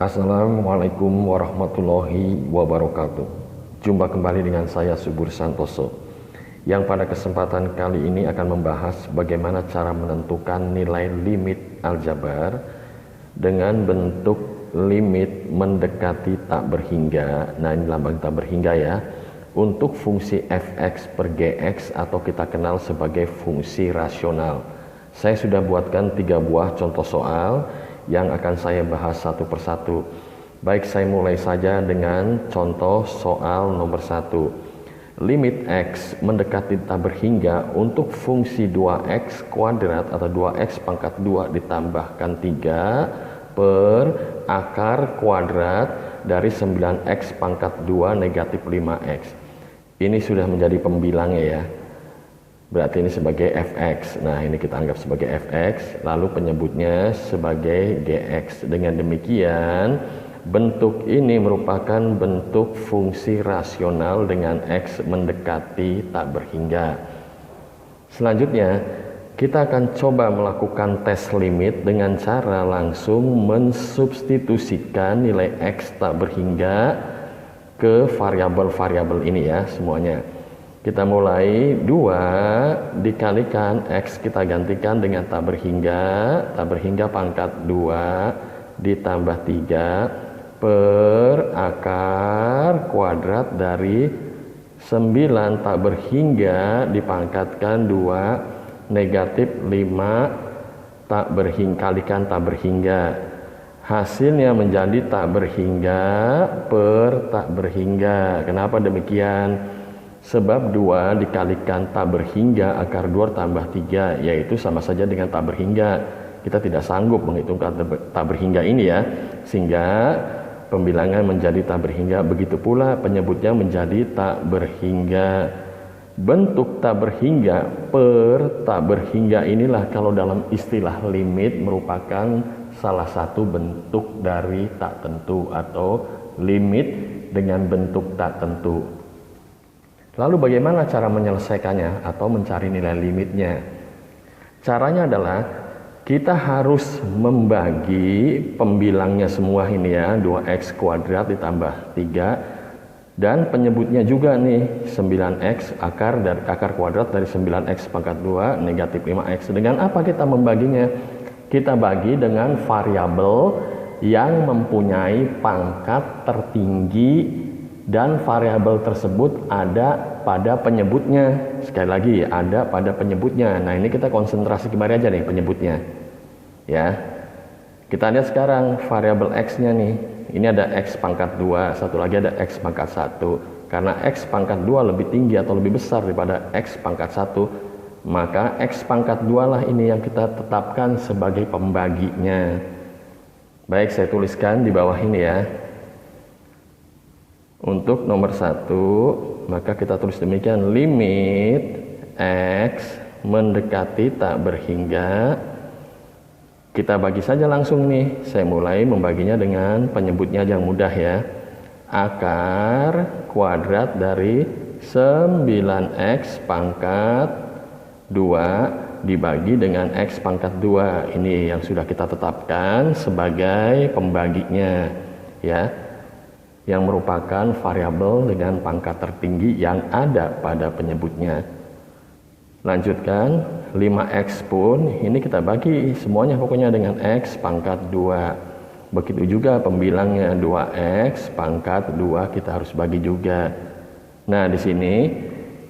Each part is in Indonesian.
Assalamualaikum warahmatullahi wabarakatuh. Jumpa kembali dengan saya Subur Santoso, yang pada kesempatan kali ini akan membahas bagaimana cara menentukan nilai limit aljabar dengan bentuk limit mendekati tak berhingga. Nah, ini lambang tak berhingga ya, untuk fungsi fx per gx atau kita kenal sebagai fungsi rasional. Saya sudah buatkan 3 buah contoh soal yang akan saya bahas satu persatu. Baik, saya mulai saja dengan contoh soal nomor 1. Limit x mendekati tak berhingga untuk fungsi 2x kuadrat atau 2x pangkat 2 ditambahkan 3 per akar kuadrat dari 9x pangkat 2 negatif 5x. Ini sudah menjadi pembilangnya ya. Berarti ini sebagai fx. Nah, ini kita anggap sebagai fx, lalu penyebutnya sebagai gx. Dengan demikian, bentuk ini merupakan bentuk fungsi rasional dengan x mendekati tak berhingga. Selanjutnya, kita akan coba melakukan tes limit dengan cara langsung mensubstitusikan nilai x tak berhingga ke variabel-variabel ini ya semuanya. Kita mulai 2 dikalikan x, kita gantikan dengan tak berhingga pangkat 2 ditambah 3 per akar kuadrat dari 9 tak berhingga dipangkatkan 2 negatif 5 tak berhingga, kalikan tak berhingga. Hasilnya menjadi tak berhingga per tak berhingga. Kenapa demikian? Sebab 2 dikalikan tak berhingga akar 2 tambah 3, yaitu sama saja dengan tak berhingga. Kita tidak sanggup menghitung tak berhingga ini ya, sehingga pembilangan menjadi tak berhingga. Begitu pula penyebutnya menjadi tak berhingga. Bentuk tak berhingga per tak berhingga inilah kalau dalam istilah limit merupakan salah satu bentuk dari tak tentu atau limit dengan bentuk tak tentu. Lalu bagaimana cara menyelesaikannya atau mencari nilai limitnya? Caranya adalah kita harus membagi pembilangnya semua ini ya, 2x kuadrat ditambah 3, dan penyebutnya juga nih 9x akar kuadrat dari 9x pangkat 2 negatif 5x. Dengan apa kita membaginya? Kita bagi dengan variabel yang mempunyai pangkat tertinggi dan variabel tersebut ada pada penyebutnya. Sekali lagi, ada pada penyebutnya. Nah, ini kita konsentrasi kembali aja nih penyebutnya ya. Kita lihat sekarang variabel x-nya nih. Ini ada x pangkat 2, satu lagi ada x pangkat 1. Karena x pangkat 2 lebih tinggi atau lebih besar daripada x pangkat 1, maka x pangkat 2 lah ini yang kita tetapkan sebagai pembaginya. Baik, saya tuliskan di bawah ini ya. Untuk nomor 1, maka kita tulis demikian: limit x mendekati tak berhingga. Kita bagi saja langsung nih. Saya mulai membaginya dengan penyebutnya yang mudah ya. Akar kuadrat dari 9x pangkat 2 dibagi dengan x pangkat 2. Ini yang sudah kita tetapkan sebagai pembaginya ya, yang merupakan variabel dengan pangkat tertinggi yang ada pada penyebutnya. Lanjutkan, 5x pun ini kita bagi semuanya pokoknya dengan x pangkat 2. Begitu juga pembilangnya 2x pangkat 2 kita harus bagi juga. Nah, di sini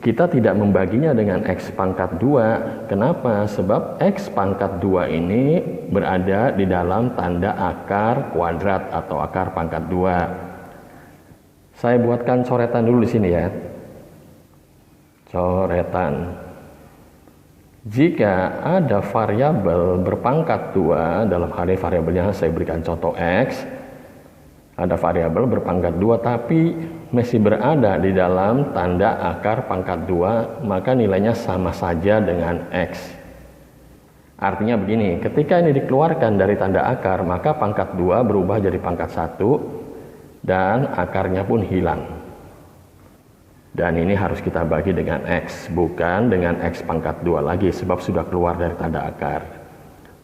kita tidak membaginya dengan x pangkat 2. Kenapa? Sebab x pangkat 2 ini berada di dalam tanda akar kuadrat atau akar pangkat 2. Saya buatkan coretan dulu di sini ya. Coretan. Jika ada variabel berpangkat 2, dalam hal ini variabelnya saya berikan contoh x. Ada variabel berpangkat 2 tapi masih berada di dalam tanda akar pangkat 2, maka nilainya sama saja dengan x. Artinya begini, ketika ini dikeluarkan dari tanda akar, maka pangkat 2 berubah jadi pangkat 1 dan akarnya pun hilang. Dan ini harus kita bagi dengan x, bukan dengan x pangkat 2 lagi, sebab sudah keluar dari tanda akar.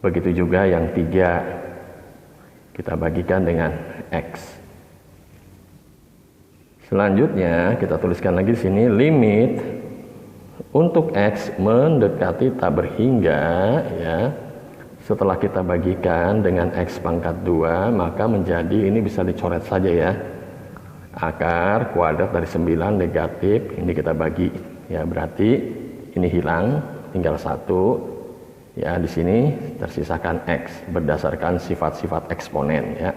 Begitu juga yang 3. Kita bagikan dengan X. Selanjutnya kita tuliskan lagi di sini limit untuk X mendekati tak berhingga, ya. Setelah kita bagikan dengan X pangkat 2, maka menjadi, ini bisa dicoret saja ya, akar kuadrat dari 9 negatif, ini kita bagi, ya, berarti ini hilang, tinggal 1, ya, di sini tersisakan X berdasarkan sifat-sifat eksponen, ya.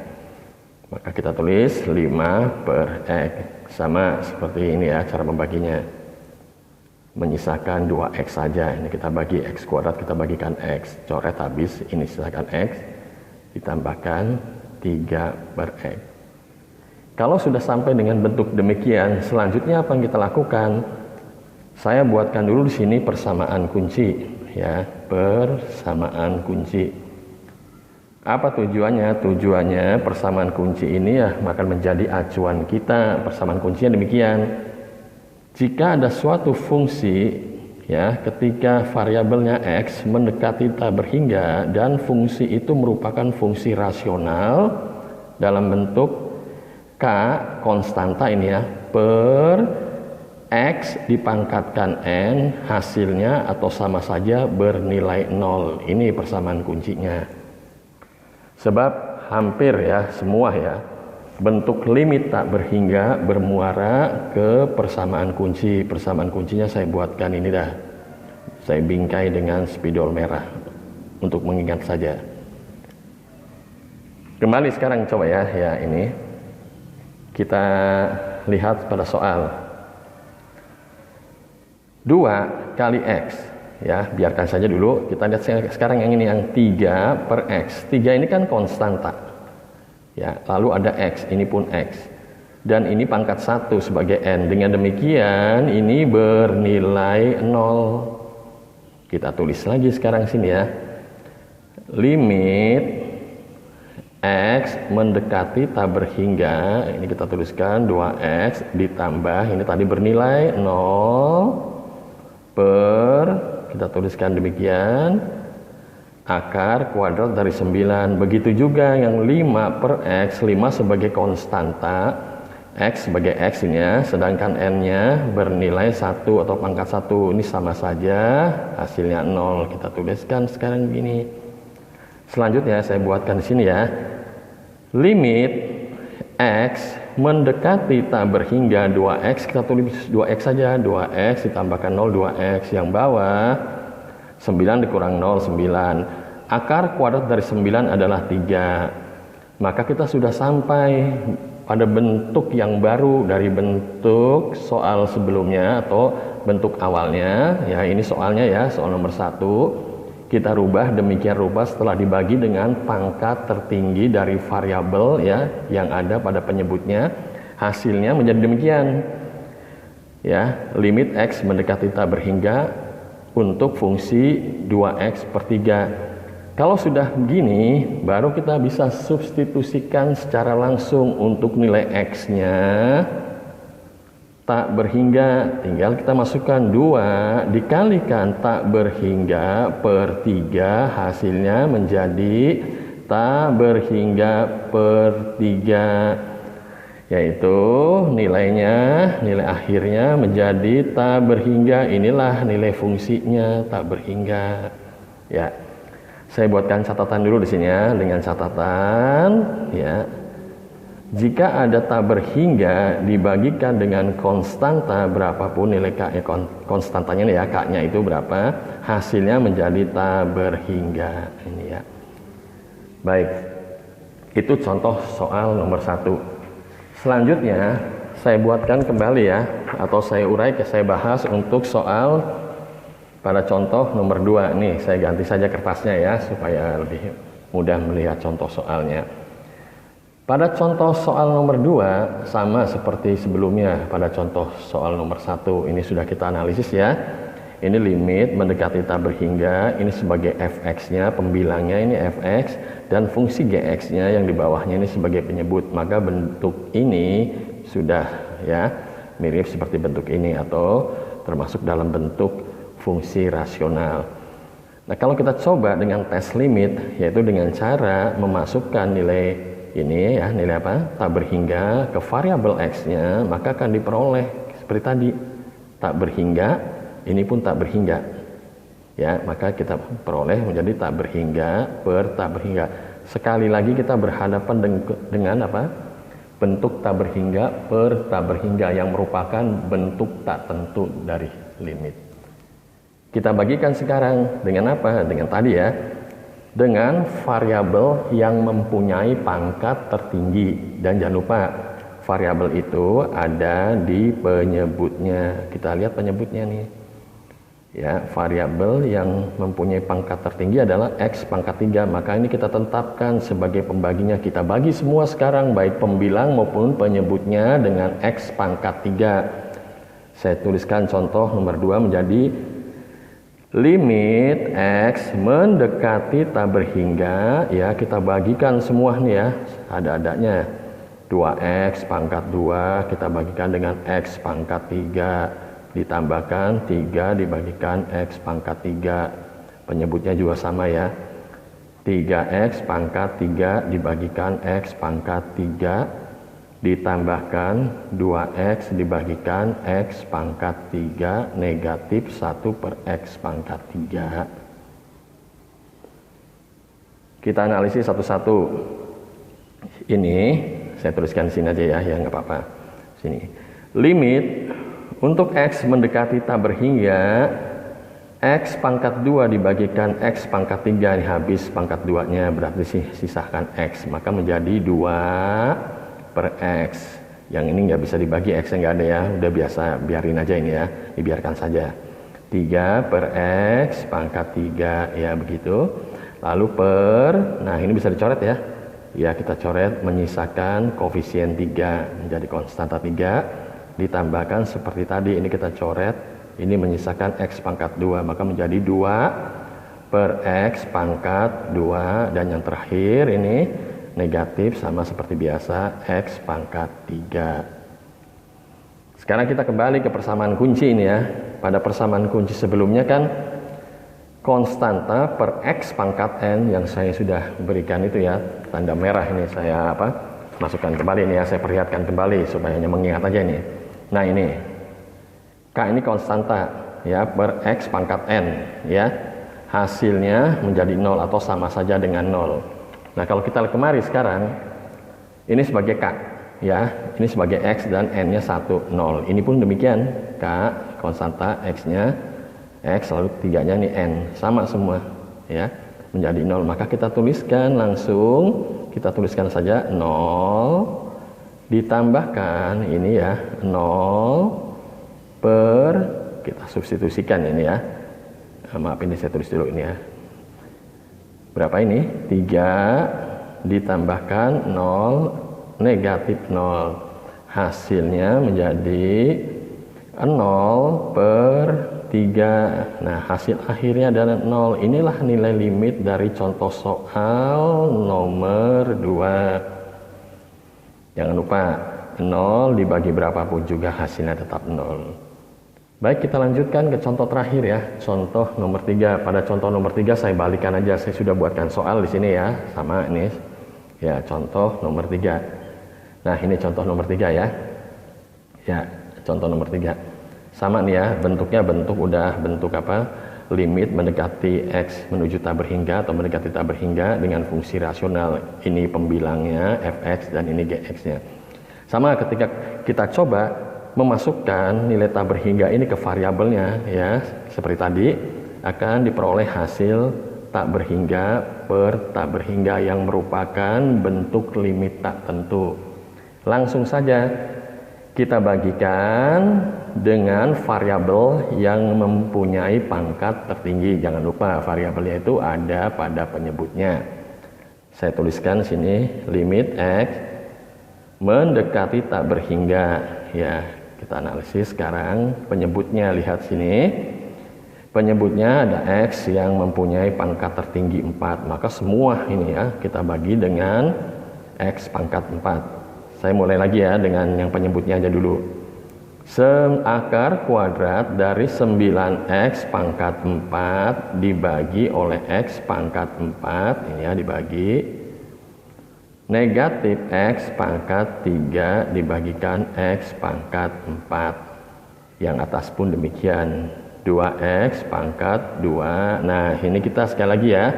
Maka kita tulis 5 per X, sama seperti ini ya cara membaginya. Menyisakan 2X saja, ini kita bagi X kuadrat, kita bagikan X, coret habis, ini sisakan X, ditambahkan 3 per X. Kalau sudah sampai dengan bentuk demikian, selanjutnya apa yang kita lakukan? Saya buatkan dulu di sini persamaan kunci, ya, persamaan kunci. Apa tujuannya? Tujuannya persamaan kunci ini ya akan menjadi acuan kita. Persamaan kuncinya demikian. Jika ada suatu fungsi, ya, ketika variabelnya X mendekati tak berhingga dan fungsi itu merupakan fungsi rasional dalam bentuk K konstanta ini ya, per X dipangkatkan N, hasilnya atau sama saja bernilai 0. Ini persamaan kuncinya. Sebab hampir ya semua ya bentuk limit tak berhingga bermuara ke persamaan kunci. Persamaan kuncinya saya buatkan ini dah. Saya bingkai dengan spidol merah untuk mengingat saja. Kembali sekarang coba ya, ini. Kita lihat pada soal. 2 kali X. Ya, biarkan saja dulu. Kita lihat sekarang yang ini, yang 3 per X. 3 ini kan konstanta. Ya, lalu ada X, ini pun X. Dan ini pangkat 1 sebagai N. Dengan demikian, ini bernilai 0. Kita tulis lagi sekarang sini ya. Limit X mendekati tak berhingga. Ini kita tuliskan 2X ditambah, ini tadi bernilai 0 per, kita tuliskan demikian, akar kuadrat dari 9. Begitu juga yang 5 per X, 5 sebagai konstanta, X sebagai X ini ya, sedangkan N-nya bernilai 1 atau pangkat 1. Ini sama saja, hasilnya 0. Kita tuliskan sekarang begini. Selanjutnya saya buatkan di sini ya. Limit X mendekati tak berhingga 2X, kita tulis 2X saja, 2X ditambahkan 0, 2X. Yang bawah 9 dikurang 0, 9. Akar kuadrat dari 9 adalah 3. Maka kita sudah sampai pada bentuk yang baru dari bentuk soal sebelumnya atau bentuk awalnya. Ya, ini soalnya ya, soal nomor 1. Kita rubah demikian rupa setelah dibagi dengan pangkat tertinggi dari variabel ya yang ada pada penyebutnya. Hasilnya menjadi demikian. Ya, limit X mendekati tak berhingga untuk fungsi 2X per 3. Kalau sudah begini, baru kita bisa substitusikan secara langsung untuk nilai X-nya tak berhingga. Tinggal kita masukkan 2 dikalikan tak berhingga per 3, hasilnya menjadi tak berhingga per 3. Yaitu nilai akhirnya menjadi tak berhingga. Inilah nilai fungsinya tak berhingga. Ya, saya buatkan catatan dulu di sini ya, dengan catatan ya. Jika ada tak berhingga dibagikan dengan konstanta berapapun nilai K, konstantanya nih ya, K-nya itu berapa, hasilnya menjadi tak berhingga. Ini ya. Baik, itu contoh soal nomor 1. Selanjutnya saya buatkan kembali ya, atau saya urai, saya bahas untuk soal pada contoh nomor 2. Nih saya ganti saja kertasnya ya supaya lebih mudah melihat contoh soalnya. Pada contoh soal nomor 2 sama seperti sebelumnya pada contoh soal nomor 1. Ini sudah kita analisis ya. Ini limit mendekati tak berhingga, ini sebagai fx-nya, pembilangnya ini fx, dan fungsi gx-nya yang di bawahnya ini sebagai penyebut. Maka bentuk ini sudah ya mirip seperti bentuk ini atau termasuk dalam bentuk fungsi rasional. Nah, kalau kita coba dengan tes limit, yaitu dengan cara memasukkan nilai ini ya, nilai apa? Tak berhingga ke variabel x-nya, maka akan diperoleh seperti tadi. Tak berhingga, ini pun tak berhingga. Ya, maka kita peroleh menjadi tak berhingga per tak berhingga. Sekali lagi kita berhadapan dengan apa? Bentuk tak berhingga per tak berhingga yang merupakan bentuk tak tentu dari limit. Kita bagikan sekarang dengan apa? Dengan tadi ya, dengan variabel yang mempunyai pangkat tertinggi. Dan jangan lupa, variabel itu ada di penyebutnya. Kita lihat penyebutnya nih. Ya, variabel yang mempunyai pangkat tertinggi adalah x pangkat 3. Maka ini kita tetapkan sebagai pembaginya. Kita bagi semua sekarang, baik pembilang maupun penyebutnya dengan x pangkat 3. Saya tuliskan contoh nomor 2 menjadi limit x mendekati tak berhingga. Ya, kita bagikan semua nih ya, ada-adanya. 2x pangkat 2 kita bagikan dengan x pangkat 3. Ditambahkan 3 dibagikan x pangkat 3. Penyebutnya juga sama ya. 3x pangkat 3 dibagikan x pangkat 3. Ditambahkan 2x dibagikan x pangkat 3 negatif 1 per x pangkat 3. Kita analisis satu-satu. Ini saya tuliskan di sini aja ya, nggak apa-apa. Sini. Limit untuk x mendekati tak berhingga, x pangkat 2 dibagikan x pangkat 3, ini habis pangkat 2-nya, berarti sisakan x, maka menjadi 2 per x. Yang ini nggak bisa dibagi, x-nya nggak ada ya, udah biasa, biarin aja ini ya, dibiarkan saja. 3 per x pangkat 3, ya begitu. Lalu per, nah ini bisa dicoret ya. Ya, kita coret menyisakan koefisien 3, menjadi konstanta 3. Ditambahkan seperti tadi, ini kita coret, ini menyisakan x pangkat 2, maka menjadi 2 per x pangkat 2, dan yang terakhir ini negatif sama seperti biasa x pangkat 3. Sekarang kita kembali ke persamaan kunci ini ya. Pada persamaan kunci sebelumnya kan konstanta per x pangkat n yang saya sudah berikan itu ya, tanda merah ini saya masukkan kembali ini ya, saya perlihatkan kembali supaya hanya mengingat aja ini. Nah ini K ini konstanta ya per x pangkat n ya, hasilnya menjadi 0 atau sama saja dengan 0. Nah kalau kita kemari sekarang, ini sebagai K ya, ini sebagai x dan n nya 1, 0. Ini pun demikian, K konstanta, x nya x lalu 3 nya ini n, sama semua ya, menjadi 0. Maka kita tuliskan langsung, kita tuliskan saja 0 ditambahkan ini ya, 0 per, kita substitusikan ini ya, maaf ini saya tulis dulu ini ya, berapa ini, 3 ditambahkan 0 negatif 0, hasilnya menjadi 0 per 3. Nah hasil akhirnya adalah 0. Inilah nilai limit dari contoh soal nomor 2. Jangan lupa 0 dibagi berapapun juga hasilnya tetap 0. Baik, kita lanjutkan ke contoh terakhir ya, contoh nomor 3. Pada contoh nomor 3 saya balikan aja, saya sudah buatkan soal di sini ya, sama ini ya, contoh nomor 3. Nah ini contoh nomor 3 ya. Ya, contoh nomor 3. Sama nih ya, bentuknya bentuk apa? Limit mendekati x menuju tak berhingga atau mendekati tak berhingga dengan fungsi rasional. Ini pembilangnya fx dan ini gx-nya. Sama ketika kita coba memasukkan nilai tak berhingga ini ke variabelnya ya, seperti tadi akan diperoleh hasil tak berhingga per tak berhingga yang merupakan bentuk limit tak tentu. Langsung saja kita bagikan dengan variabel yang mempunyai pangkat tertinggi. Jangan lupa variabelnya itu ada pada penyebutnya. Saya tuliskan sini limit x mendekati tak berhingga ya. Kita analisis sekarang penyebutnya, lihat sini. Penyebutnya ada x yang mempunyai pangkat tertinggi 4. Maka semua ini ya kita bagi dengan x pangkat 4. Saya mulai lagi ya dengan yang penyebutnya aja dulu. Akar kuadrat dari 9x pangkat 4 dibagi oleh x pangkat 4, ini ya dibagi, negatif x pangkat 3 dibagikan x pangkat 4. Yang atas pun demikian, 2x pangkat 2. Nah ini kita sekali lagi ya,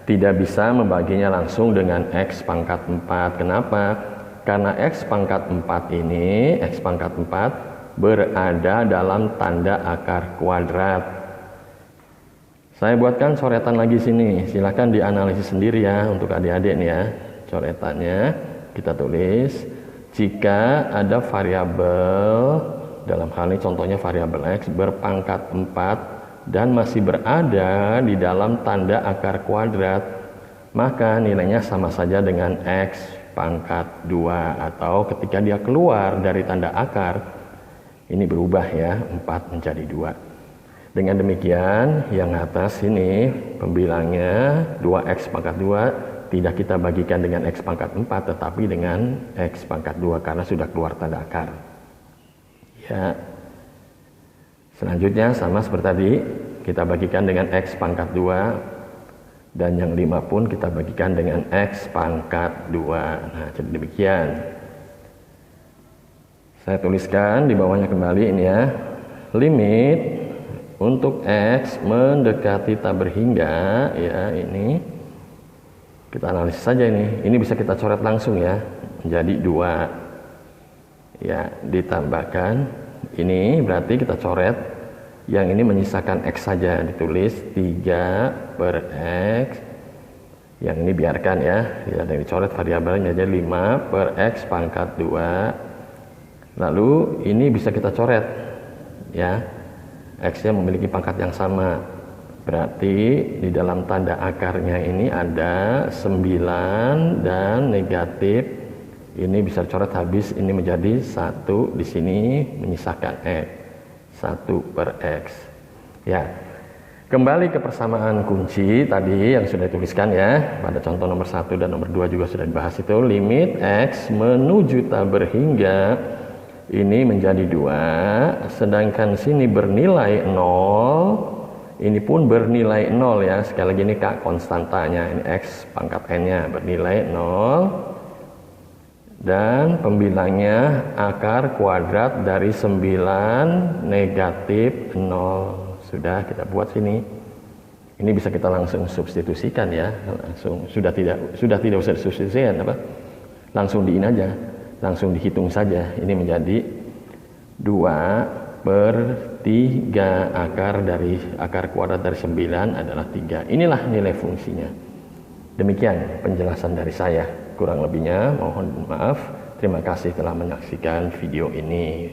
tidak bisa membaginya langsung dengan x pangkat 4. Kenapa? Karena x pangkat 4 ini, x pangkat 4 berada dalam tanda akar kuadrat. Saya buatkan coretan lagi sini, silahkan dianalisis sendiri ya untuk adik-adik nih ya. Coretannya kita tulis, jika ada variabel, dalam hal ini contohnya variabel x berpangkat 4 dan masih berada di dalam tanda akar kuadrat, maka nilainya sama saja dengan x pangkat 2, atau ketika dia keluar dari tanda akar, ini berubah ya, 4 menjadi 2. Dengan demikian, yang atas ini pembilangnya 2x pangkat 2 tidak kita bagikan dengan x pangkat 4, tetapi dengan x pangkat 2 karena sudah keluar tanda akar. Ya. Selanjutnya sama seperti tadi, kita bagikan dengan x pangkat 2, dan yang 5 pun kita bagikan dengan x pangkat 2. Nah, jadi demikian. Saya tuliskan di bawahnya kembali ini ya. Limit untuk x mendekati tak berhingga ya, ini kita analisis saja ini. Ini bisa kita coret langsung ya, menjadi 2. Ya, ditambahkan ini berarti kita coret yang ini menyisakan x saja, ditulis 3 per x. Yang ini biarkan ya, tidak ada dicoret variabelnya jadi 5 per x pangkat 2. Lalu ini bisa kita coret ya, x-nya memiliki pangkat yang sama, berarti di dalam tanda akarnya ini ada 9 dan negatif, ini bisa coret habis, ini menjadi 1, di sini menyisakan x, 1 per x ya. Kembali ke persamaan kunci tadi yang sudah dituliskan ya, pada contoh nomor 1 dan nomor 2 juga sudah dibahas itu. Limit x menuju tak berhingga ini menjadi 2, sedangkan sini bernilai 0, ini pun bernilai 0 ya. Sekali lagi ini Kak konstantanya, ini x pangkat n-nya bernilai 0, dan pembilangnya akar kuadrat dari 9 negatif 0. Sudah kita buat sini. Ini bisa kita langsung substitusikan ya, langsung sudah tidak usah substitusikan apa? Langsung diin aja. Langsung dihitung saja, ini menjadi 2 per 3, akar kuadrat dari 9 adalah 3. Inilah nilai fungsinya. Demikian penjelasan dari saya, kurang lebihnya mohon maaf. Terima kasih telah menyaksikan video ini.